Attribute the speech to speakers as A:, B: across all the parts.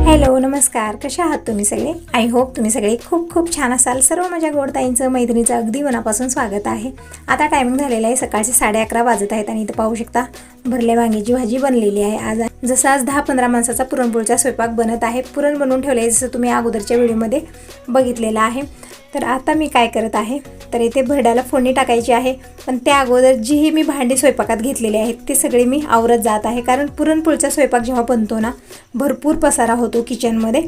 A: Hello नमस्कार, कशा आहात तुम्ही सगळे? आय होप तुम्ही सगळे खूप खूप छान असाल. सर्व माझ्या गोडताईंचं मैत्रिणीचं अगदी मनापासून स्वागत आहे. आता टायमिंग झालेला आहे, सकाळचे 11:30 वाजत आहेत आणि इथं पाहू शकता भरल्या वांग्याची भाजी बनलेली आहे. आज 10-15 माणसाचा पुरणपोळीचा स्वयंपाक बनत आहे. पुरण बनवून ठेवले आहे जसं तुम्ही अगोदरच्या व्हिडिओमध्ये बघितलेलं आहे. तर आता मी काय करत आहे तर इथे भरड्याला फोडणी टाकायची आहे. पण त्या अगोदर जीही मी भांडी स्वयंपाकात घेतलेली आहेत ते सगळे मी आवरत जात आहे. कारण पुरणपोळीचा स्वयंपाक जेव्हा बनतो ना, भरपूर पसारा होतो किचनमध्ये.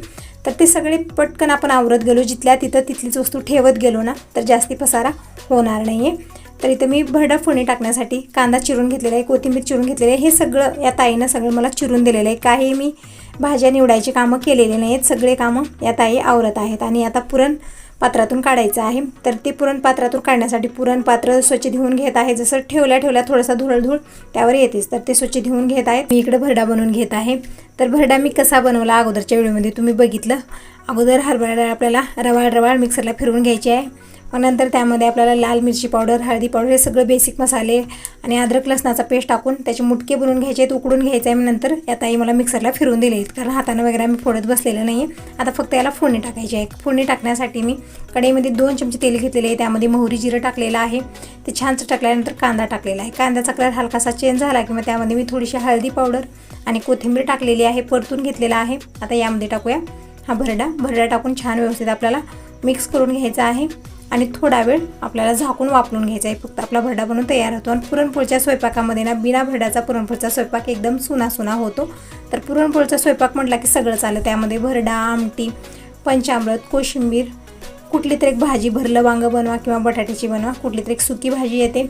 A: तर ते सगळे पटकन आपण आवरत गेलो, जिथल्या तिथं तिथलीच वस्तू ठेवत गेलो ना तर जास्ती पसारा होणार नाही आहे. तर इथं मी भरडा फोडणी टाकण्यासाठी कांदा चिरून घेतलेला आहे, कोथिंबीर चिरून घेतलेली आहे. हे सगळं या ताईनं सगळं मला चिरून दिलेलं आहे. काही मी भाज्या निवडायची कामं केलेली नाही आहेत, सगळे कामं या ताई आवरत आहेत. आणि आता पुरण पात्रातून काढायचं आहे. तर ते पुरण पात्रातून काढण्यासाठी पुरण पात्र स्वच्छ धुवून घेत आहे. जसं ठेवल्या थोडासा धूळ त्यावर येतेच, तर ते स्वच्छ धुवून घेत आहेत. मी इकडे भरडा बनवून घेत आहे. तर भरडा मी कसा बनवला अगोदरच्या व्हिडिओमध्ये तुम्ही बघितलं. अगोदर हरभरा डाळ आपल्याला रवाळ मिक्सरला फिरवून घ्यायची आहे. मग नंतर त्यामध्ये आपल्याला लाल मिरची पावडर, हळदी पावडर हे सगळं बेसिक मसाले आणि अद्रक लसणाचा पेस्ट टाकून त्याचे मुटके बनवून घ्यायचे आहेत, उकडून घ्यायचे आहे. मग नंतर या ताई मला मिक्सरला फिरवून दिले आहेत, कारण हाताने वगैरे आम्ही फोडत बसलेलं नाही आहे. आता फक्त याला फोडणी टाकायची आहे. फोडणी टाकण्यासाठी मी कढईमध्ये 2 चमचे तेल घेतलेले आहे. त्यामध्ये मोहरी जिरं टाकलेलं आहे. ते छान टाकल्यानंतर कांदा टाकलेला आहे. कांद्याचा कलर हलकासा चेंज झाला की मग त्यामध्ये मी थोडीशी हळदी पावडर आणि कोथिंबीर टाकलेली आहे, परतून घेतलेला आहे. आता यामध्ये टाकूया हा भरडा टाकून छान व्यवस्थित आपल्याला मिक्स करून घ्यायचा आहे. आणि थोडा वेळ आपल्याला झाकून वाफलून घ्यायचा आहे. फक्त आपला भरडा बनवून तयार होतो. आणि पुरणपोळीच्या स्वयंपाकामध्ये ना बिना भरड्याचा पुरणपोळीचा स्वयंपाक एकदम सुना होतो. तर पुरणपोळीचा स्वयंपाक म्हटला की सगळं चाललं. त्यामध्ये भरडा, आमटी, पंचामृत, कोशिंबीर, कुठली तरी एक भाजी, भरलं वांगं बनवा किंवा बटाट्याची बनवा, कुठली तरी एक सुकी भाजी येते.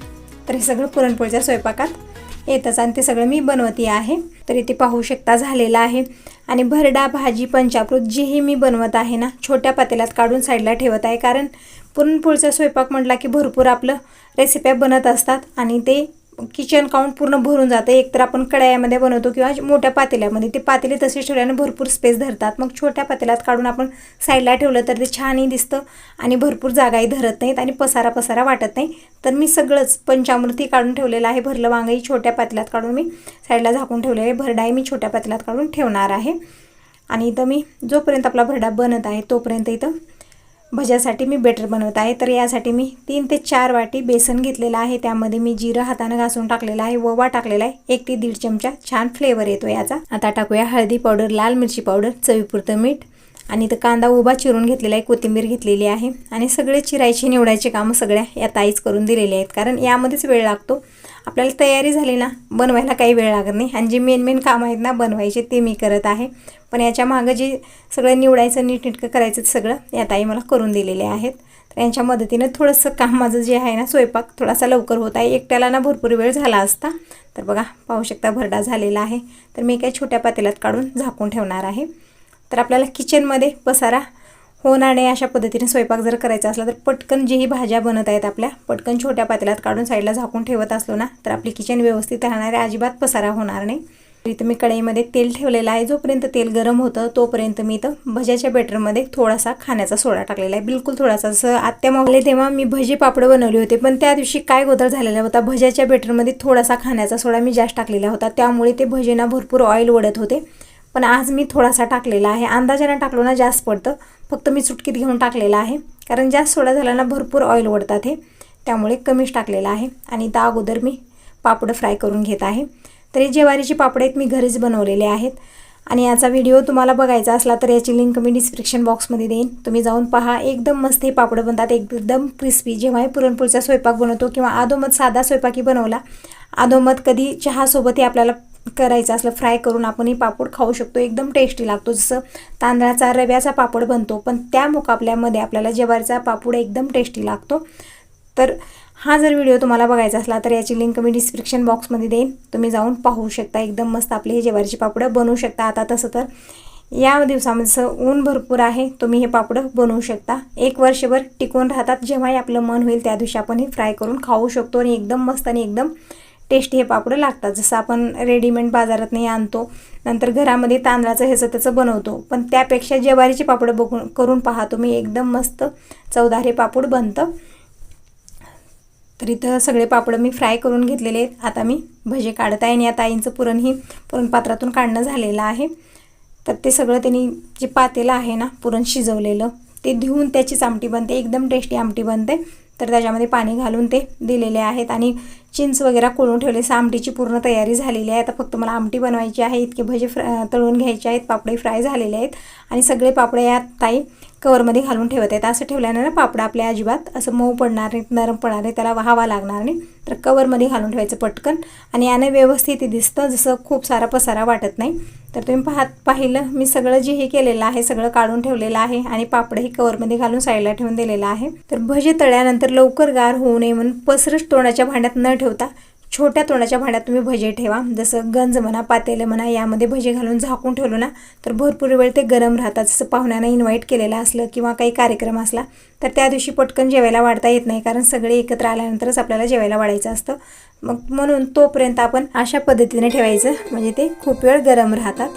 A: तर हे सगळं पुरणपोळीच्या स्वयंपाकात येतच आणि ते सगळं मी बनवते आहे. तर इथे पाहू शकता झालेलं आहे. आणि भरडा, भाजी, पंचामृत जेही मी बनवत आहे ना छोट्या पातेल्यात काढून साईडला ठेवत आहे. कारण पुरणपोळीचा स्वयंपाक म्हटला की भरपूर आपलं रेसिप्या बनत असतात आणि ते किचन काउंट पूर्ण भरून जातं. एकतर आपण कढाईमध्ये बनवतो किंवा मोठ्या पातेल्यामध्ये, ते पातेले तसे ठेवल्याने भरपूर स्पेस धरतात. मग छोट्या पातेल्यात काढून आपण साईडला ठेवलं तर ते छानही दिसतं आणि भरपूर जागाही धरत नाहीत आणि पसारा वाटत नाही. तर मी सगळंच पंचामृती काढून ठेवलेलं आहे. भरलं वांगही छोट्या पातेल्यात काढून मी साईडला झाकून ठेवलेलं आहे. भरडाही मी छोट्या पातेल्यात काढून ठेवणार आहे. आणि इथं मी जोपर्यंत आपला भरडा बनत आहे तोपर्यंत इथं भज्यासाठी मी बेटर बनवत आहे. तर यासाठी मी 3 ते 4 वाटी बेसन घेतलेलं आहे. त्यामध्ये मी जिरं हाताने घासून टाकलेलं आहे, ओवा टाकलेला आहे 1 ते 1.5 चमचा. छान फ्लेवर येतो याचा. आता टाकूया हळदी पावडर, लाल मिरची पावडर, चवीपुरतं मीठ. आणि इथं कांदा उभा चिरून घेतलेला आहे, कोथिंबीर घेतलेली आहे. आणि सगळे चिरायचे निवडायचे कामं सगळ्या या ताईच करून दिलेले आहेत. कारण यामध्येच वेळ लागतो. आपल्याला तयारी झाली ना बनवायला काही वेळ लागत नाही. आणि जे मेन काम आहेत ना बनवायचे ते मी करत आहे. पण याच्या मागं जे सगळं निवडायचं नीटनेटकं करायचं ते सगळं या ताई मला करून दिलेले आहेत. तर यांच्या मदतीनं थोडंसं काम माझं जे आहे ना स्वयंपाक थोडासा लवकर होत आहे. एकट्याला ना भरपूर वेळ झाला असता. तर बघा पाहू शकता भरडा झालेला आहे. तर मी काही छोट्या पातेल्यात काढून झाकून ठेवणार आहे. तर आपल्याला किचनमध्ये पसारा होणार नाही अशा पद्धतीने स्वयंपाक जर करायचा असला तर पटकन जेही भाज्या बनत आहेत आपल्या पटकन छोट्या पातेल्यात काढून साईडला झाकून ठेवत असलो ना तर आपली किचन व्यवस्थित राहणार आहे, अजिबात पसारा होणार नाही. इथं मी कढईमध्ये तेल ठेवलेलं आहे. जोपर्यंत तेल गरम होतं तोपर्यंत मी इथं भज्याच्या बेटरमध्ये थोडासा खाण्याचा सोडा टाकलेला आहे, बिलकुल थोडासा. जसं आत्या मावले तेव्हा मी भजी पापड बनवले होते, पण त्या दिवशी काय गोंधळ झालेला होता, भज्याच्या बेटरमध्ये थोडासा खाण्याचा सोडा मी जास्त टाकलेला होता. त्यामुळे ते भजीना भरपूर ऑइल ओढत होते. पण आज मी थोडासा टाकलेला आहे. अंदाजाने टाकलो ना जास्त पडतं, फक्त मी चुटकीत घेऊन टाकलेला आहे. कारण जास्त सोडा झाला ना भरपूर ऑइल ओढतात हे, त्यामुळे कमीच टाकलेला आहे. आणि त्या अगोदर मी पापड फ्राय करून घेत आहे. तर हे ज्वारीचे पापड आहेत मी घरीच बनवलेले आहेत. आणि याचा व्हिडिओ तुम्हाला बघायचा असला तर याची लिंक मी डिस्क्रिप्शन बॉक्समध्ये देईन, तुम्ही जाऊन पहा. एकदम मस्त हे पापड बनतात, एकदम क्रिस्पी. जेव्हाही पुरणपोळीचा स्वयंपाक बनवतो किंवा अधोमध साधा स्वयंपाकी बनवला, अधोमध कधी चहासोबतही आपल्याला करायचं असलं फ्राय करून आपण हे पापड खाऊ शकतो. एकदम टेस्टी लागतो. जसं तांदळाचा रव्याचा पापड बनतो पण त्या मुकाबल्यामध्ये आपल्याला ज्वारीचा पापड एकदम टेस्टी लागतो. तर हा जर व्हिडिओ तुम्हाला बघायचा असला तर याची लिंक मी डिस्क्रिप्शन बॉक्समध्ये देईन, तुम्ही जाऊन पाहू शकता। एकदम मस्त आपले हे ज्वारीचे पापड बनवू शकता। आता तसं तर या दिवसामध्ये ऊन भरपूर आहे, तुम्ही हे पापड बनवू शकता। एक वर्षभर टिकून राहतात, जेव्हाही आपलं मन होईल त्या दिवशी आपण हे फ्राय करून खाऊ शकतो आणि एकदम मस्त आणि एकदम टेस्टी हे पापड लागतात। जसं आपण रेडीमेड बाजारात नाही आणतो, नंतर घरामध्ये तांदळाचं ह्याचं त्याचं बनवतो, पण त्यापेक्षा ज्वारीचे पापड बघून करून पहा तुम्ही, एकदम मस्त चवदार हे पापड बनतं। तर इथं सगळे पापड मी फ्राय करून घेतलेले आहेत। आता मी भजे काढत आहे आणि या ताईंचं पुरणही पुरण पात्रातून काढणं झालेलं आहे। तर ते सगळं त्यांनी जे पातेलं आहे ना पुरण शिजवलेलं ते धुवून त्याचीच आमटी बनते, एकदम टेस्टी आमटी बनते। तर त्याच्यामध्ये पाणी घालून ते दिलेले आहेत आणि चिंच वगैरे कोळून ठेवले। आमटीची पूर्ण तयारी झालेली आहे। आता फक्त मला आमटी बनवायची आहे, इतके भजे तळून घ्यायचे आहेत, पापडे फ्राय झालेले आहेत आणि सगळे पापड या ताई कवरमध्ये घालून ठेवत आहेत। असं ठेवल्यानं ना पापड आपले अजिबात असं मऊ पडणार नाही, नरम पडणार नाही, त्याला हवा लागणार नाही। तर कवरमध्ये घालून ठेवायचं पटकन आणि याने व्यवस्थित दिसतं, जसं खूप सारा पसारा वाटत नाही। तर तुम्ही पाहिलं मी सगळं जे हे केलेलं आहे सगळं काढून ठेवलेलं आहे आणि पापडही कवरमध्ये घालून साईडला ठेवून दिलेलं आहे। तर भजे तळल्यानंतर लवकर गार होऊ नये म्हणून पसरट तोंडाच्या भांड्यात न ठेवता छोट्या तोंडाच्या भांड्यात तुम्ही भजे ठेवा। जसं गंज म्हणा पातेलं म्हणा यामध्ये भजे घालून झाकून ठेवलं ना तर भरपूर वेळ ते गरम राहतात। जसं पाहुण्यांना इन्व्हाइट केलेलं असलं किंवा काही कार्यक्रम असला तर त्या दिवशी पटकन जेवायला वाढता येत नाही, कारण सगळे एकत्र आल्यानंतरच आपल्याला जेवायला वाढायचं असतं। मग म्हणून तोपर्यंत आपण अशा पद्धतीने ठेवायचं, म्हणजे ते खूप वेळ गरम राहतात।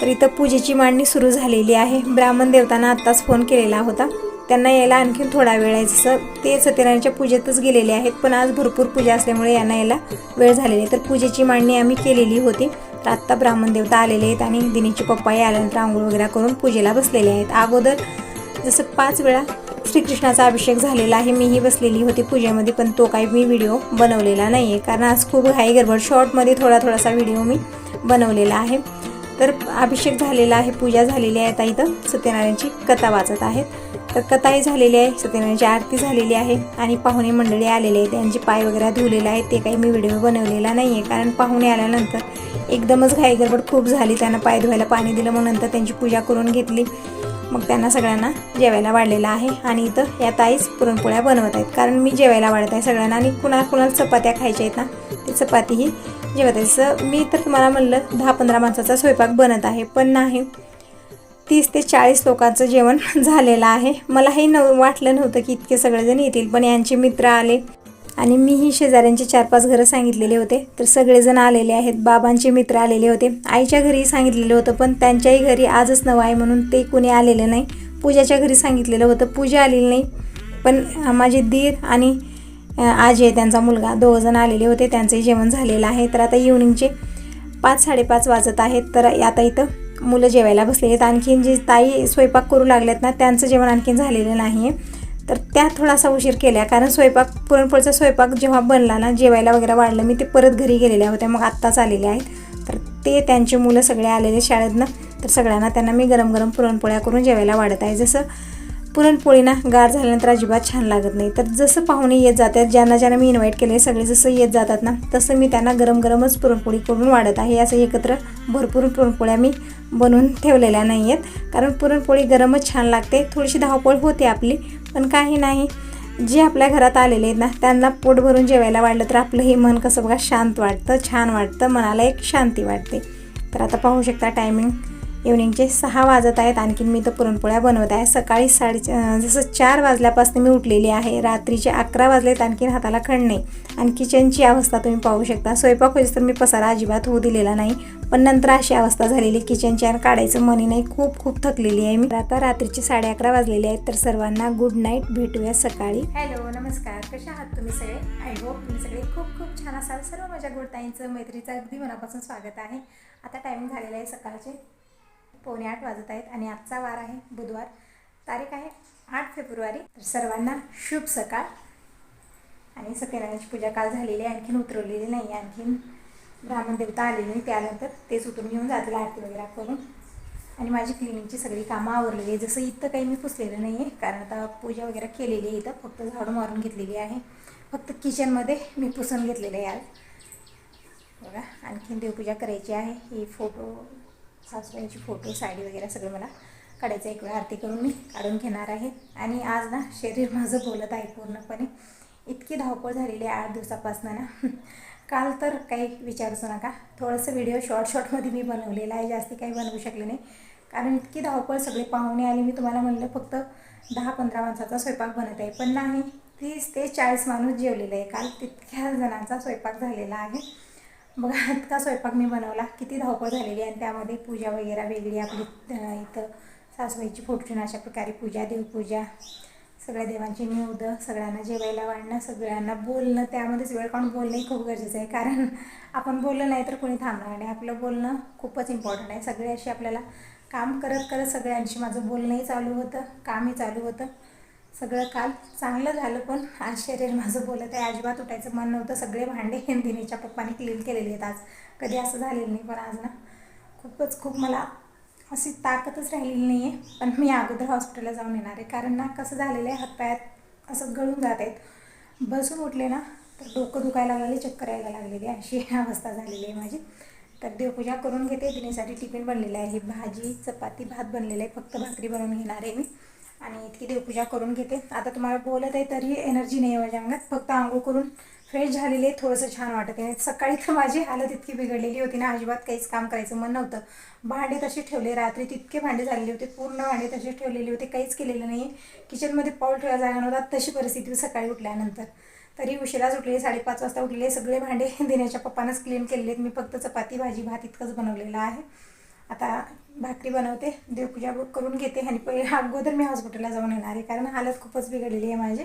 A: तर इथं पूजेची मांडणी सुरू झालेली आहे। ब्राह्मण देवतांना आत्ताच फोन केलेला होता, त्यांना यायला आणखीन थोडा वेळ आहे। जसं ते सत्यनारायणच्या पूजेतच गेलेले आहेत, पण आज भरपूर पूजा असल्यामुळे यांना यायला वेळ झालेली आहे। तर पूजेची मांडणी आम्ही केलेली होती। तर आत्ता ब्राह्मण देवता आलेले आहेत आणि दिनीचे पप्पाही आल्यानंतर आंघोळ वगैरे करून पूजेला बसलेले आहेत। अगोदर जसं 5 वेळा श्रीकृष्णाचा अभिषेक झालेला आहे, मीही बसलेली होती पूजेमध्ये, पण तो काही मी व्हिडिओ बनवलेला नाही आहे, कारण आज खूप घाई गडबड शॉर्टमध्ये थोडासा व्हिडिओ मी बनवलेला आहे। तर अभिषेक झालेला आहे, पूजा झालेली आहे। आता इथं सत्यनारायणची कथा वाचत आहेत। तर कथाही झालेली आहे, सत्यनारायणची आरती झालेली आहे आणि पाहुणे मंडळी आलेले आहेत, त्यांचे पाय वगैरे धुवलेले आहेत। ते काही मी व्हिडिओ बनवलेला नाही आहे, कारण पाहुणे आल्यानंतर एकदमच घाई गडबड खूप झाली, त्यांना पाय धुवायला पाणी दिलं, मग नंतर त्यांची पूजा करून घेतली, मग त्यांना सगळ्यांना जेवायला वाढलेलं आहे। आणि इथं या ताईच पुरणपोळ्या बनवत आहेत, कारण मी जेवायला वाढत आहे सगळ्यांना आणि कुणाला चपात्या खायच्या आहेत ना ते चपातीही जेवत आहे। जसं मी तर तुम्हाला म्हणलं 10-15 माणसाचा स्वयंपाक बनत आहे, पण नाही 30 ते 40 लोकांचं जेवण झालेलं आहे। मलाही वाटलं नव्हतं की इतके सगळेजण येतील, पण यांचे मित्र आले आणि मीही शेजाऱ्यांचे 4-5 घरं सांगितलेले होते, तर सगळेजण आलेले आहेत। बाबांचे मित्र आलेले होते, आईच्या घरी सांगितलेलं होतं, पण त्यांच्याही घरी आजच नवं आहे म्हणून ते कोणी आलेलं नाही। पूजाच्या घरी सांगितलेलं होतं, पूजा आलेली नाही, पण माझे दीर आणि आजी आहे त्यांचा मुलगा, 2 जण आलेले होते, त्यांचंही जेवण झालेलं आहे। तर आता इव्हनिंगचे 5-5:30 वाजत आहेत। तर आता इथं मुलं जेवायला बसले आहेत, आणखीन जे ताई स्वयंपाक करू लागल्यात ना त्यांचं जेवण आणखीन झालेलं नाही आहे। तर त्या थोडासा उशीर केल्या, कारण पुरणपोळीचा स्वयंपाक जेव्हा बनला ना जेवायला वगैरे वाढलं मी, ते परत घरी गेलेल्या होत्या, मग आत्ताच आलेले आहेत। तर ते त्यांचे मुलं सगळे आलेले शाळेतनं, तर सगळ्यांना त्यांना मी गरम गरम पुरणपोळ्या करून जेवायला वाढत आहे। जसं पुरणपोळी ना गार झाल्यानंतर अजिबात छान लागत नाही, तर जसं पाहुणे येत जातात, ज्यांना मी इन्व्हाइट केले सगळे जसं येत जातात ना तसं मी त्यांना गरम गरमच पुरणपोळी करून वाढत आहे। असं एकत्र भरपूर पुरणपोळ्या मी बनवून ठेवलेल्या नाही आहेत, कारण पुरणपोळी गरमच छान लागते। थोडीशी धावपळ होते आपली, पण काही नाही, जे आपल्या घरात आलेले आहेत ना त्यांना पोट भरून जेवायला वाढलं तर आपलंही मन कसं बघा शांत वाटतं, छान वाटतं, मनाला एक शांती वाटते। तर आता पाहू शकता टायमिंग इव्हनिंगचे 6 वाजत आहेत, आणखीन मी तर पुरणपोळ्या बनवत आहे। सकाळी जसं 4 वाजल्यापासून मी उठलेली आहे, रात्रीचे 11 वाजलेत, आणखीन हाताला खण नाही। आणि किचनची अवस्था तुम्ही पाहू शकता, स्वयंपाक होईस तर मी पसारा अजिबात होऊ दिलेला नाही, पण नंतर अशी अवस्था झालेली किचनची आणि काढायचं मनी नाही, खूप थकलेली आहे मी। आता रात्रीचे 11:30 वाजलेले आहेत। तर सर्वांना गुड नाईट, भेटूया सकाळी। हॅलो नमस्कार, कशा आहात तुम्ही सगळे? आय होप तुम्ही सगळे खूप छान असाल। सर्व माझ्या गोडताईंचं मैत्रीचं अगदी मनापासून स्वागत आहे। आता टायमिंग झालेलं आहे सकाळचे 7:45 वाजत आहेत आणि आजचा वार आहे बुधवार, तारीख आहे 8 फेब्रुवारी। तर सर्वांना शुभ सकाळ। आणि सत्यनारायणची पूजा काल झालेली आहे, आणखीन उतरवलेली नाही, आणखीन ब्राह्मण देवता आलेली नाही, त्यानंतर तेच उतरून घेऊन जातील आरती वगैरे करून। आणि माझी क्लिनिंगची सगळी कामं आवरलेली आहे। जसं इथं काही मी पुसलेलं नाही आहे, कारण आता पूजा वगैरे केलेली आहे, इथं फक्त झाडू मारून घेतलेली आहे, फक्त किचनमध्ये मी पुसून घेतलेलं आहे आज बघा। आणखीन देवपूजा करायची आहे, ही फोटो सासूबाईंची फोटो साडी वगैरे सगळं मला काढायचं, एक वेळा आरती करून मी काढून घेणार आहे। आणि आज ना शरीर माझं बोलत आहे पूर्णपणे, इतकी धावपळ झालेली आहे 8 दिवसापासून ना. काल तर काही विचारूच नका. थोडंसं व्हिडिओ शॉर्टमध्ये मी बनवलेला आहे, जास्ती काही बनवू शकले नाही कारण इतकी धावपळ. सगळे पाहुणे आले. मी तुम्हाला म्हणलं फक्त 10-15 माणसाचा स्वयंपाक बनत आहे, पण नाही 30 ते 40 माणूस जेवलेले आहे काल. तितक्या जणांचा स्वयंपाक झालेला आहे. बघा इतका स्वयंपाक मी बनवला, किती धावपळ झालेली आहे. आणि त्यामध्ये पूजा वगैरे वेगळी आपली इथं सासूबाईची फोटोची अशा प्रकारे पूजा, देवपूजा, सगळ्या देवांची निवेद, सगळ्यांना जेवायला वाढणं, सगळ्यांना बोलणं. त्यामध्येच वेळ काढून बोलणंही खूप गरजेचं आहे कारण आपण बोललं नाही तर कोणी थांबणार नाही. आपलं बोलणं खूपच इम्पॉर्टंट आहे. सगळे अशी आपल्याला काम करत करत सगळ्यांशी माझं बोलणंही चालू होतं, कामही चालू होतं. सगळं काल चांगलं झालं, पण आज शरीर माझं बोलत आहे. अजिबात उठायचं मन नव्हतं. सगळे भांडे दिनेच्या पप्पाने क्लीन केलेले आहेत आज. कधी असं झालेलं नाही, पण आज ना खूप मला अशी ताकदच राहिलेली नाही आहे. पण मी अगोदर हॉस्पिटलला जाऊन येणार आहे कारण ना कसं झालेलं आहे, हातपायात असं गळून जात आहेत. बसून उठले ना तर डोकं दुखायला लागले, चक्कर यायला लागलेली अशी अवस्था झालेली आहे माझी. तर देवपूजा करून घेते. दिनेसाठी टिफिन बनलेलं आहे, भाजी चपाती भात बनलेलं आहे, फक्त भाकरी बनवून घेणार आहे मी. आणि इतकी देवपूजा करून घेते. आता तुम्हाला बोलत आहे तरी एनर्जी नाही आहे माझ्या अंगात. फक्त आंघोळ करून फ्रेश झालेली आहे, थोडंसं छान वाटत आहे. सकाळी तर माझी हालत इतकी बिघडलेली होती ना, अजिबात काहीच काम करायचं मन नव्हतं. भांडे तसे ठेवले, रात्री तितके भांडे झालेले होते, पूर्ण भांडे तसेच ठेवलेले होते, काहीच केलेलं नाही. किचनमध्ये पाऊल ठेवायला जागा नव्हता. तशी परिस्थिती सकाळी उठल्यानंतर. तरी उशिराच उठले, 5:30 वाजता उठले. सगळे भांडे दिनेच्या पप्पानंच क्लीन केलेले आहेत. मी फक्त चपाती भाजी भात इतकंच बनवलेलं आहे. आता भाकरी बनवते, देवपूजा करून घेते आणि पहिले अगोदर मी हॉस्पिटलला जाऊन येणार आहे कारण हालत खूपच बिघडलेली आहे माझी.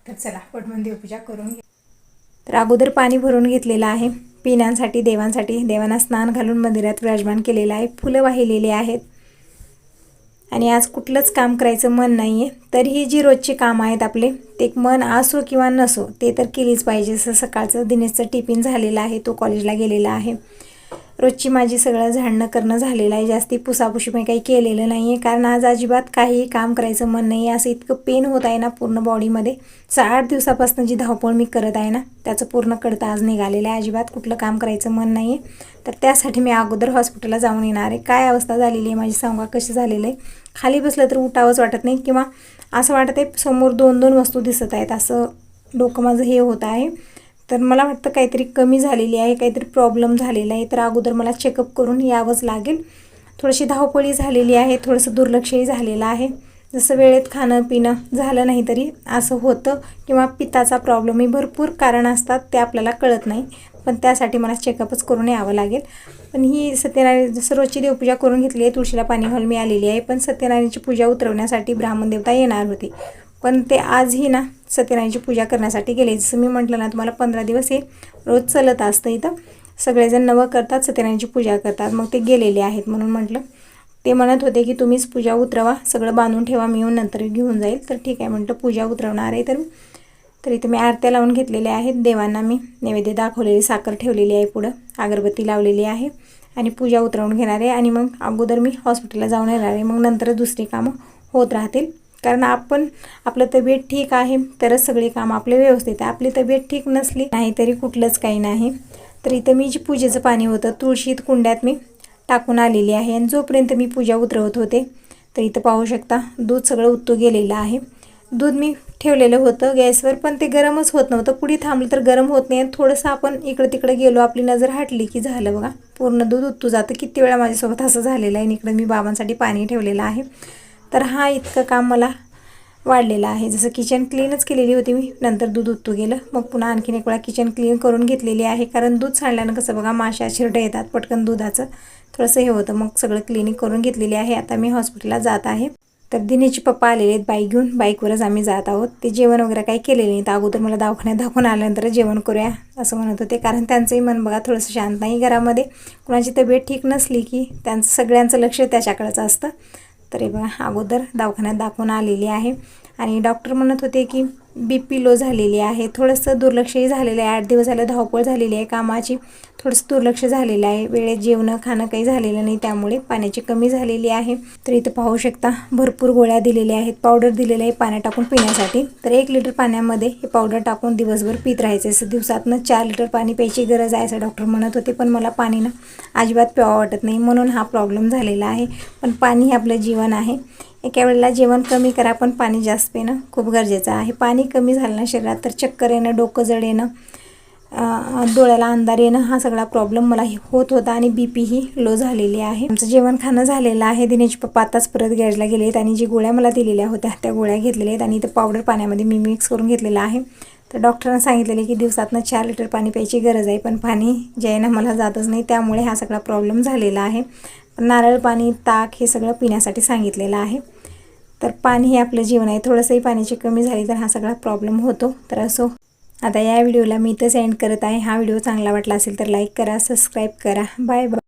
A: तर चला पटवून देवपूजा करून घे. तर अगोदर पाणी भरून घेतलेलं आहे पिण्यांसाठी, देवांसाठी. देवांना स्नान घालून मंदिरात विराजमान केलेलं आहे. फुलं वाहिलेली आहेत आणि आज कुठलंच काम करायचं मन नाही आहे. तरीही जी रोजची कामं आहेत आपले, ते मन असो किंवा नसो ते तर केलीच पाहिजे. सकाळचं दिनेशचं टिफिन झालेलं आहे, तो कॉलेजला गेलेला आहे. रोजची माझी सगळं झाडणं करणं झालेलं आहे. जास्ती पुसापुशी मी काही केलेलं नाही आहे कारण आज अजिबात काही काम करायचं मन नाही आहे. असं इतकं पेन होत आहे ना पूर्ण बॉडीमध्ये. 8 दिवसापासून जी धावपळ मी करत आहे ना त्याचं पूर्ण कळतं आज निघालेलं आहे. अजिबात कुठलं काम करायचं मन नाही आहे. तर त्यासाठी मी अगोदर हॉस्पिटलला जाऊन येणार आहे. काय अवस्था झालेली आहे माझी सांगा, कशी झालेलं आहे. खाली बसलं तर उठावंच वाटत नाही किंवा असं वाटत आहे समोर 2-2 वस्तू दिसत आहेत, असं डोकं माझं हे होत आहे. तर मला वाटतं काहीतरी कमी झालेली आहे, काहीतरी प्रॉब्लेम झालेला आहे. तर अगोदर मला चेकअप करून यावंच लागेल. थोडीशी धावपळी झालेली आहे, थोडंसं दुर्लक्षही झालेलं आहे. जसं वेळेत खाणं पिणं झालं नाही तरी असं होतं, किंवा पित्ताचा प्रॉब्लेमही भरपूर कारण असतात, ते आपल्याला कळत नाही. पण त्यासाठी मला चेकअपच करून यावं लागेल. पण ही सत्यनारायण जसं रोजची देवपूजा करून घेतली आहे, तुळशीला पाणी घालून मी आलेली आहे. पण सत्यनारायणची पूजा उतरवण्यासाठी ब्राह्मण देवता येणार होते, पण ते आजही ना सत्यनारायणची पूजा करण्यासाठी गेले. जसं मी म्हटलं ना तुम्हाला 15 दिवस हे रोज चालत असतं. इथं सगळेजण नवं करतात, सत्यनारायणची पूजा करतात. मग ते गेलेले आहेत म्हणून म्हटलं. ते म्हणत होते की तुम्हीच पूजा उतरवा, सगळं बांधून ठेवा, मी येऊन नंतर घेऊन जाईल. तर ठीक आहे म्हटलं, पूजा उतरवणार आहे. तर इथे मी आरत्या लावून घेतलेल्या आहेत. देवांना मी नैवेद्य दाखवलेली, साखर ठेवलेली आहे, पुढं अगरबत्ती लावलेली आहे आणि पूजा उतरवून घेणार आहे. आणि मग अगोदर मी हॉस्पिटलला जाऊन येणार आहे, मग नंतर दुसरी कामं होत राहतील. कारण आपलं तब्येत ठीक आहे तरच सगळे काम आपले व्यवस्थित आहे. आपली तब्येत ठीक नसली नाही तरी कुठलंच काही नाही. तर इथं मी जी पूजेचं पाणी होतं तुळशीत कुंड्यात मी टाकून आलेली आहे. आणि जोपर्यंत मी पूजा उतरवत होते तर इथं पाहू शकता दूध सगळं उतू गेलेलं आहे. दूध मी ठेवलेलं होतं गॅसवर, पण ते गरमच होत नव्हतं. पुढे थांबलं तर गरम होत नाही. थोडंसं आपण इकडं तिकडं गेलो, आपली नजर हटली की झालं बघा, पूर्ण दूध उतू जातं. किती वेळा माझ्यासोबत असं झालेलं आहे. आणि इकडं मी बाबांसाठी पाणी ठेवलेलं आहे. तर हा इतकं काम मला वाढलेलं आहे. जसं किचन क्लीनच केलेली होती मी, नंतर दूध उतू गेलं. मग पुन्हा आणखीन एक वेळा किचन क्लीन करून घेतलेली आहे. कारण दूध सांडल्यानं कसं बघा माशा शिरडं येतात पटकन, दुधाचं थोडंसं हे होतं. मग सगळं क्लिनिंग करून घेतलेली आहे. आता मी हॉस्पिटलला जात आहे. तर दिनेचे पप्पा आलेले आहेत बाईक घेऊन, बाईकवरच आम्ही जात आहोत. ते जेवण वगैरे काही केलेलं नाही. तर अगोदर मला दवाखान्यात दाखवून आल्यानंतर जेवण करूया असं म्हणत होते. कारण त्यांचंही मन बघा थोडंसं शांत नाही. घरामध्ये कुणाची तब्येत ठीक नसली की त्यांचं सगळ्यांचं लक्ष त्याच्याकडेच असतं. तरी बघा अगोदर दवाखान्यात दाखवून आलेली आहे. आणि डॉक्टर म्हणत होते की BP लो झालेली आहे, थोडंसं दुर्लक्षही झालेलं आहे. 8 दिवस झालं धावपळ झालेली आहे कामाची, थोडंसं दुर्लक्ष झालेलं आहे. वेळेत जेवणं खाणं काही झालेलं नाही, त्यामुळे पाण्याची कमी झालेली आहे. तर इथं पाहू शकता भरपूर गोळ्या दिलेल्या आहेत, पावडर दिलेलं आहे पाण्यात टाकून पिण्यासाठी. तर 1 लिटर पाण्यामध्ये हे पावडर टाकून दिवसभर पित राहायचं. असं दिवसातनं 4 लिटर पाणी प्यायची गरज आहे असं डॉक्टर म्हणत होते. पण मला पाणी ना अजिबात प्यावं वाटत नाही, म्हणून हा प्रॉब्लेम झालेला आहे. पण पाणी हे आपलं जीवन आहे. एका वेळेला जेवण कमी करा, पण पाणी जास्त पिणं खूप गरजेचं आहे. पाणी कमी झालं ना शरीरात तर चक्कर येणं, डोकं जड येणं, डोळ्याला अंधार येणं हा सगळा प्रॉब्लेम मला होत होता आणि BP ही लो झालेली आहे. आमचं जेवण खाणं झालेलं आहे. दिनेश पप्पा आताच परत गॅरेजला गेले आहेत आणि जी गोळ्या मला दिलेल्या होत्या त्या गोळ्या घेतलेल्या आहेत आणि इथं पावडर पाण्यामध्ये मी मिक्स करून घेतलेलं आहे. तर डॉक्टरांनी सांगितलेले की दिवसातनं 4 लिटर पाणी प्यायची गरज आहे, पण पाणी जे आहे ना मला जातच नाही, त्यामुळे हा सगळा प्रॉब्लेम झालेला आहे. नारळ पाणी, ताक हे सगळं पिण्यासाठी सांगितलेलं आहे. तर पाणी हे आपलं जीवन आहे. थोडंसंही पाण्याची कमी झाली तर हा सगळा प्रॉब्लेम होतो. तर असो, आता या व्हिडिओला मी इथंच एंड करत आहे. हा व्हिडिओ चांगला वाटला असेल तर लाईक करा, सबस्क्राईब करा. Bye bye.